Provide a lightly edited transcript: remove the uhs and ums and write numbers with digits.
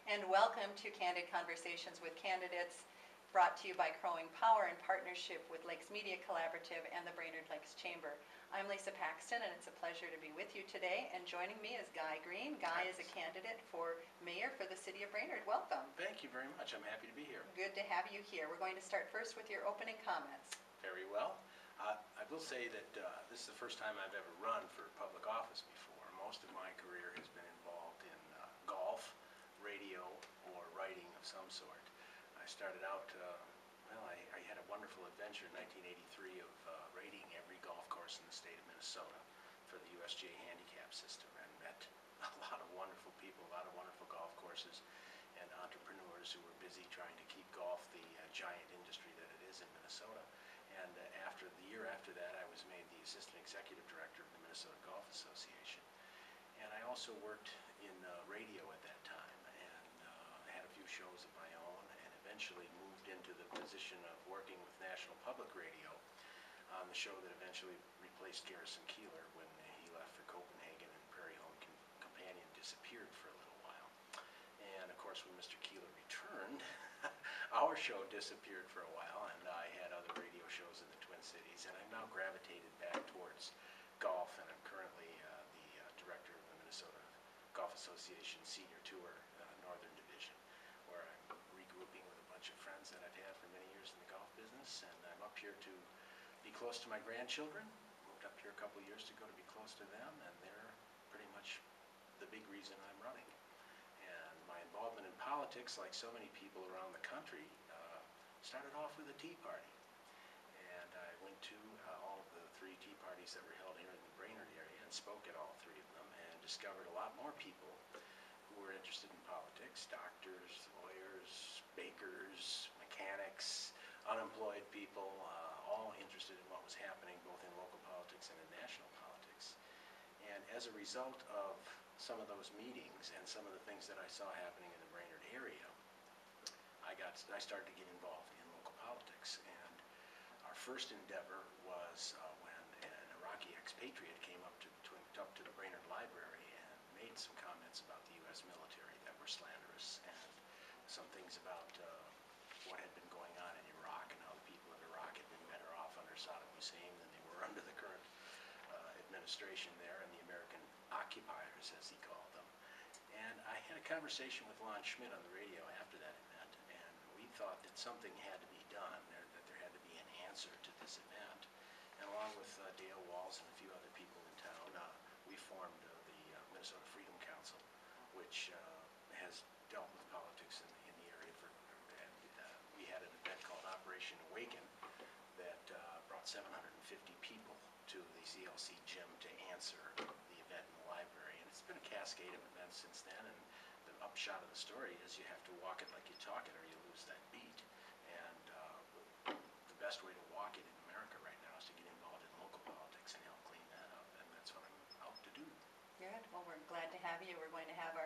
And welcome to Candid Conversations with Candidates, brought to you by Crowing Power in partnership with Lakes Media Collaborative and the Brainerd Lakes Chamber. I'm Lisa Paxton, and it's a pleasure to be with you today. And joining me is Guy Green. Guy is a candidate for mayor for the city of Brainerd. Welcome. Thank you very much. I'm happy to be here. Good to have you here. We're going to start first with your opening comments. Very well. I will say that this is the first time I've ever run for public office before. Most of my career has been involved in golf, radio, or writing of some sort. I started out, I had a wonderful adventure in 1983 of rating every golf course in the state of Minnesota for the USGA handicap system, and met a lot of wonderful people, a lot of wonderful golf courses, and entrepreneurs who were busy trying to keep golf the giant industry that it is in Minnesota. And after the year after that, I was made the assistant executive director of the Minnesota Golf Association. And I also worked in radio at that time, and had a few shows of my own, and eventually moved into the position of working with National Public Radio on the show that eventually replaced Garrison Keillor when he left for Copenhagen and Prairie Home Companion disappeared for a little while. And of course, when Mr. Keillor returned, our show disappeared for a while, and I had other radio shows in the Twin Cities, and I've now gravitated back towards golf, and I'm currently the director of the Minnesota Golf Association Senior Tour Northern Division, where I'm regrouping with a bunch of friends that I've had for many years in the golf business, and I'm up here to be close to my grandchildren. Moved up here a couple years ago to be close to them, and they're pretty much the big reason I'm running. And my involvement in politics, like so many people around the country, started off with a Tea Party. And I went to all of the 3 Tea Parties that were held here in the Brainerd area and spoke at all 3 of them, and discovered a lot more people who were interested in politics: doctors, lawyers, bakers, mechanics, unemployed people, all interested in what was happening both in local politics and in national politics. And as a result of some of those meetings and some of the things that I saw happening in the Brainerd area, I started to get involved in local politics. And our first endeavor was when an Iraqi expatriate came up to the Brainerd Library and made some comments about the U.S. military that were slanderous, and some things about what had been going on in Iraq, and how the people of Iraq had been better off under Saddam Hussein than they were under the current administration there, and the American occupiers, as he called them. And I had a conversation with Lon Schmidt on the radio after that event, and we thought that something had to be done, that there had to be an answer to this event. And along with Dale Walls and a few other people in town, we formed the Minnesota Freedom Council, which has dealt with politics in the area and we had an event called Operation Awaken that brought 750 people to the CLC gym to answer the event in the library. And it's been a cascade of events since then, and the upshot of the story is you have to walk it like you talk it, or you lose that beat. And the best way to walk it in America right now is to get involved in local politics and help clean that up, and that's what I'm out to do. Good. Well, we're glad to have you. We're going to have